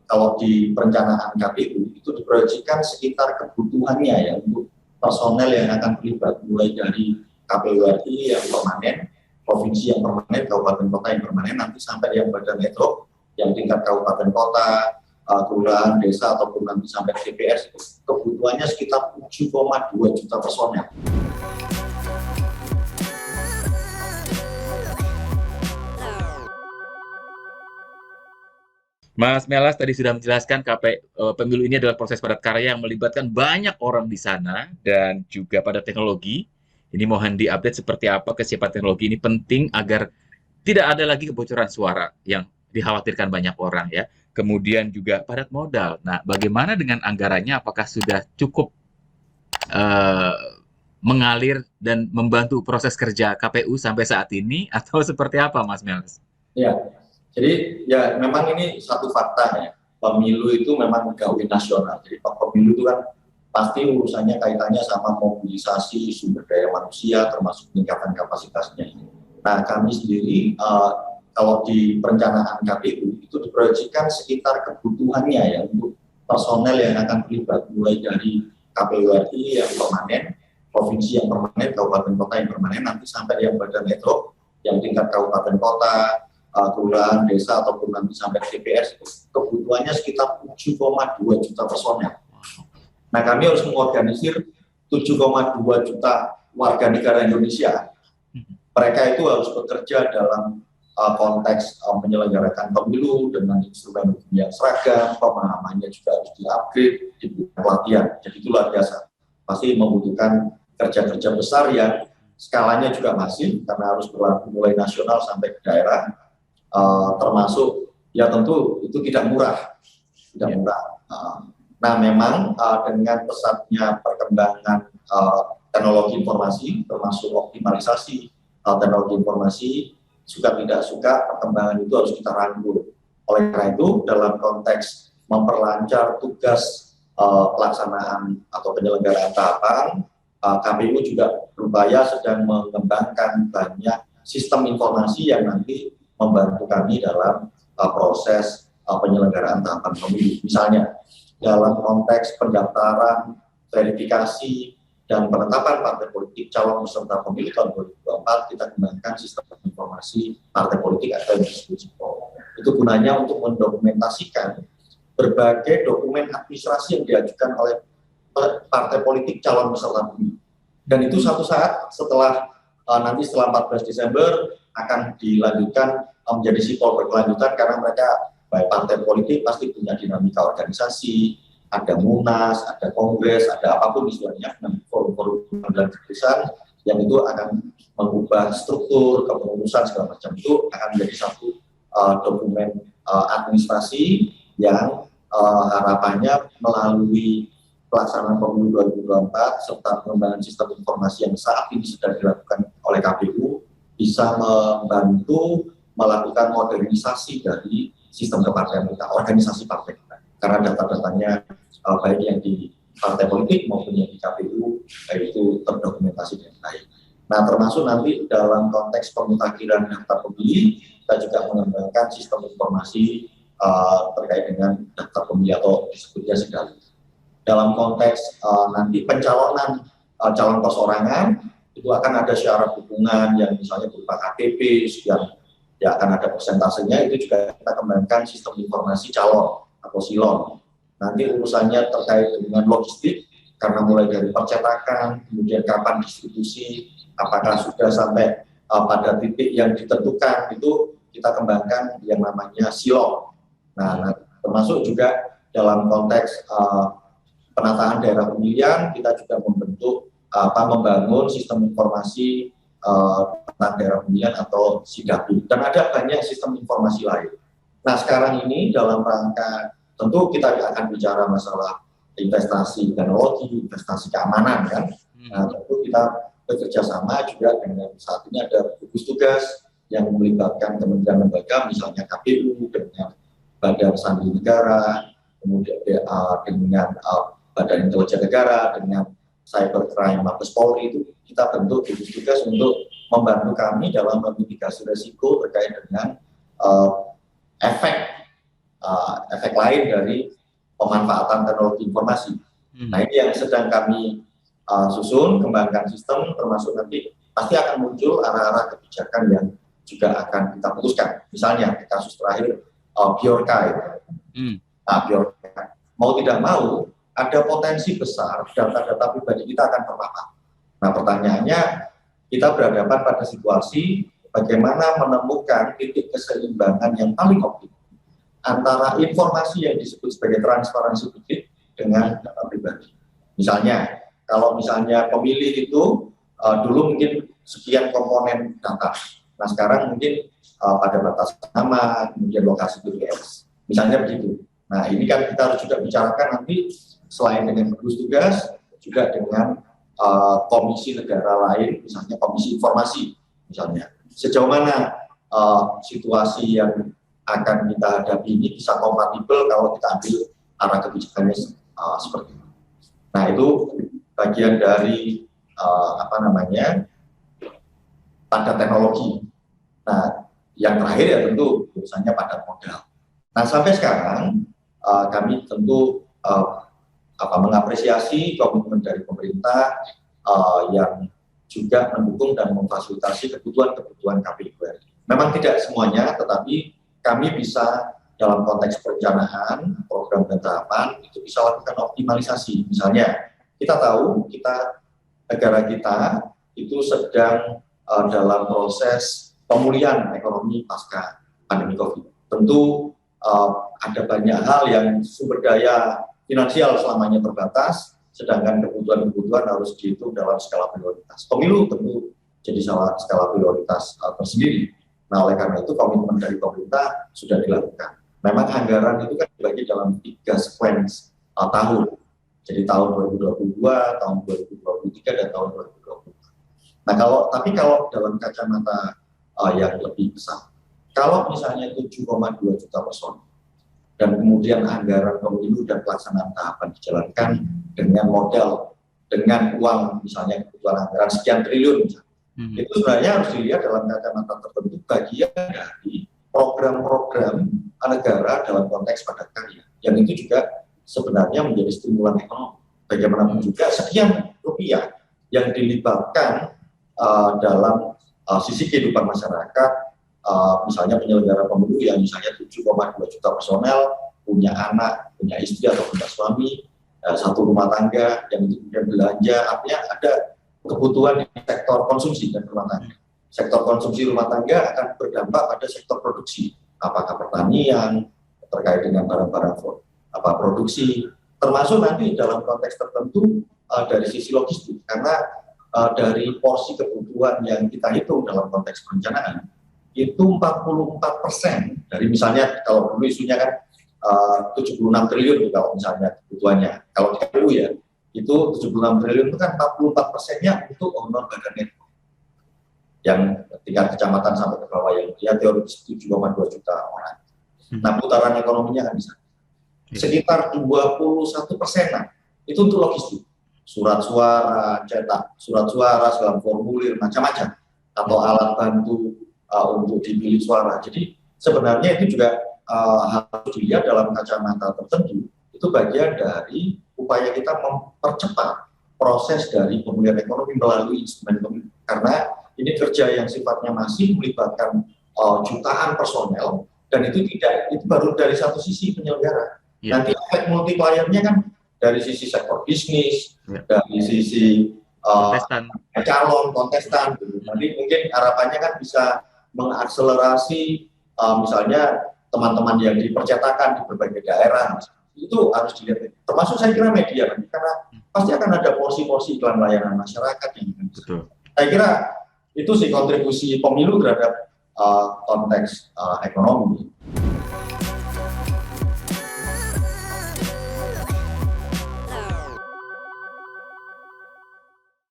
kalau di perencanaan KPU itu diproyeksikan sekitar kebutuhannya ya untuk personel yang akan terlibat mulai dari KPU RI yang permanen, provinsi yang permanen, kabupaten kota yang permanen, nanti sampai yang badan network yang tingkat kabupaten kota, kelurahan, desa ataupun nanti sampai TPS itu kebutuhannya sekitar 7,2 juta personel. Mas Melas tadi sudah menjelaskan pemilu ini adalah proses padat karya yang melibatkan banyak orang di sana dan juga pada teknologi. Ini mohon diupdate seperti apa kesiapan teknologi ini penting agar tidak ada lagi kebocoran suara yang dikhawatirkan banyak orang ya. Kemudian juga padat modal. Nah, bagaimana dengan anggarannya? Apakah sudah cukup eh, mengalir dan membantu proses kerja KPU sampai saat ini atau seperti apa, Mas Melas? Ya, jadi ya memang ini satu fakta ya. Pemilu itu memang gawe nasional. Jadi pemilu itu kan pasti urusannya kaitannya sama mobilisasi sumber daya manusia termasuk peningkatan kapasitasnya. Nah, kami sendiri kalau di perencanaan KPU itu diproyeksikan sekitar kebutuhannya ya untuk personel yang akan terlibat mulai dari KPU RI yang permanen, provinsi yang permanen, kabupaten kota yang permanen, nanti sampai yang badan network yang tingkat kabupaten kota, kelurahan, desa ataupun nanti sampai TPS kebutuhannya sekitar 7,2 juta personel. Nah, kami harus mengorganisir 7,2 juta warga negara Indonesia. Mereka itu harus bekerja dalam konteks menyelenggarakan pemilu dengan instrumen hukum yang seragam, pemahamannya juga harus di-upgrade, diberikan pelatihan. Jadi itu luar biasa. Pasti membutuhkan kerja-kerja besar yang skalanya juga masif karena harus berlaku mulai nasional sampai ke daerah. Termasuk ya tentu itu tidak murah. Nah, memang dengan pesatnya perkembangan teknologi informasi termasuk optimalisasi teknologi informasi, suka tidak suka perkembangan itu harus kita rangkul. Oleh karena itu dalam konteks memperlancar tugas pelaksanaan atau penyelenggaraan tahapan, KPU juga berupaya sedang mengembangkan banyak sistem informasi yang nanti membantu kami dalam proses penyelenggaraan tahapan pemilu. Misalnya dalam konteks pendaftaran, verifikasi, dan penetapan partai politik calon peserta pemilu tahun 2024, kita kembangkan sistem informasi partai politik atau yang disebut SIPO. Itu gunanya untuk mendokumentasikan berbagai dokumen administrasi yang diajukan oleh partai politik calon peserta pemilu. Dan itu suatu saat setelah nanti setelah 14 Desember akan dilanjutkan menjadi SIPO berkelanjutan karena mereka baik partai politik pasti punya dinamika organisasi, ada munas, ada kongres, ada apapun istilahnya, forum-forum dan keputusan yang itu akan mengubah struktur, kepengurusan segala macam itu akan menjadi satu dokumen administrasi yang harapannya melalui pelaksanaan pemilu 2024 serta pengembangan sistem informasi yang saat ini sedang dilakukan oleh KPU bisa membantu melakukan modernisasi dari sistem kepartaian kita, organisasi partai kita. Karena data-datanya baik yang di partai politik maupun yang di KPU itu terdokumentasi dengan baik. Nah, termasuk nanti dalam konteks pemutakhiran daftar pemilih, kita juga mengembangkan sistem informasi terkait dengan daftar pemilih atau disebutnya SIDAP. Dalam konteks nanti pencalonan calon perseorangan itu akan ada syarat dukungan yang misalnya berupa KTP yang ya akan ada persentasenya, itu juga kita kembangkan sistem informasi calon atau silon. Nanti urusannya terkait dengan logistik, karena mulai dari percetakan, kemudian kapan distribusi, apakah sudah sampai pada titik yang ditentukan, itu kita kembangkan yang namanya silon. Nah, termasuk juga dalam konteks penataan daerah pemilihan, kita juga membangun sistem informasi tentang daerah pemilihan atau SIDAPI. Dan ada banyak sistem informasi lain. Nah, sekarang ini dalam rangka, tentu kita akan bicara masalah investasi teknologi, investasi keamanan kan. Nah, tentu kita bekerja sama juga dengan saat ini ada gugus tugas yang melibatkan kementerian lembaga, misalnya KPU dengan Badan Sandi Negara, kemudian dengan Badan Intelijen Negara, dengan Cybercrime Mabes Polri, itu kita bentuk gugus tugas untuk membantu kami dalam memitigasi risiko terkait dengan efek efek lain dari pemanfaatan teknologi informasi. Nah, ini yang sedang kami susun, kembangkan sistem, termasuk nanti pasti akan muncul arah-arah kebijakan yang juga akan kita putuskan. Misalnya kasus terakhir Bjorka ya. Nah, Bjorka mau tidak mau ada potensi besar data-data pribadi kita akan terpapar. Nah, pertanyaannya kita berhadapan pada situasi bagaimana menemukan titik keseimbangan yang paling optimal antara informasi yang disebut sebagai transparansi publik dengan data pribadi. Misalnya, kalau misalnya pemilih itu dulu mungkin sekian komponen data. Nah, sekarang mungkin pada batas nama, kemudian lokasi TPS. Misalnya begitu. Nah, ini kan kita harus juga bicarakan nanti selain dengan gugus tugas, juga dengan komisi negara lain, misalnya komisi informasi, misalnya. Sejauh mana situasi yang akan kita hadapi ini bisa kompatibel kalau kita ambil arah kebijakannya seperti itu. Nah, itu bagian dari pada teknologi. Nah, yang terakhir ya tentu urusannya pada modal. Nah, sampai sekarang kami tentu mengapresiasi komitmen dari pemerintah yang juga mendukung dan memfasilitasi kebutuhan KPU RI. Memang tidak semuanya, tetapi kami bisa dalam konteks perencanaan, program dan tahapan itu bisa lakukan optimalisasi. Misalnya, kita tahu negara kita itu sedang dalam proses pemulihan ekonomi pasca pandemi COVID. Tentu ada banyak hal yang sumber daya finansial selamanya terbatas, sedangkan kebutuhan-kebutuhan harus dihitung dalam skala prioritas. Pemilu tentu jadi salah skala prioritas tersendiri. Nah, oleh karena itu komitmen dari pemerintah sudah dilakukan. Memang anggaran itu kan dibagi dalam 3 sequence tahun. Jadi tahun 2022, tahun 2023, dan tahun 2024. Nah, kalau dalam kacamata yang lebih besar, kalau misalnya 7,2 juta person, dan kemudian anggaran pemilu dan pelaksanaan tahapan dijalankan dengan modal, dengan uang misalnya kebutuhan anggaran sekian triliun misalnya. Itu sebenarnya harus dilihat dalam kacamata tertentu bagian dari program-program negara dalam konteks padat karya, yang itu juga sebenarnya menjadi stimulan ekonomi. Bagaimanapun juga sekian rupiah yang dilibatkan dalam sisi kehidupan masyarakat, misalnya penyelenggara pemilu yang misalnya 7,2 juta personel, punya anak, punya istri atau punya suami, satu rumah tangga yang kemudian belanja, artinya ada kebutuhan di sektor konsumsi dan rumah tangga. Sektor konsumsi rumah tangga akan berdampak pada sektor produksi, apakah pertanian, terkait dengan barang-barang produksi, termasuk nanti dalam konteks tertentu dari sisi logistik, karena dari porsi kebutuhan yang kita hitung dalam konteks perencanaan, itu 44% dari misalnya kalau dulu isunya kan 76 triliun kalau misalnya kebutuhannya. Kalau di KPU ya, itu 76 triliun itu kan 44%-nya untuk honor badan network. Yang tingkat kecamatan sampai ke bawah yang dia teoritis 7,2 juta orang. Nah, putaran ekonominya kan bisa sekitar 21%-an itu untuk logistik. Surat suara, cetak surat suara, segala formulir, macam-macam. Atau alat bantu untuk dipilih suara. Jadi sebenarnya itu juga harus dilihat dalam kacamata tertentu. Itu bagian dari upaya kita mempercepat proses dari pemulihan ekonomi melalui instrumen pemilu. Karena ini kerja yang sifatnya masih melibatkan jutaan personel, dan itu baru dari satu sisi penyelenggara. Nanti efek multiplier-nya kan dari sisi sektor bisnis, dari sisi calon kontestan. Nanti mungkin harapannya kan bisa mengakselerasi misalnya teman-teman yang di percetakan di berbagai daerah, itu harus dilihat. Termasuk saya kira media, karena pasti akan ada porsi-porsi iklan layanan masyarakat yang betul. Saya kira itu sih kontribusi pemilu terhadap konteks ekonomi.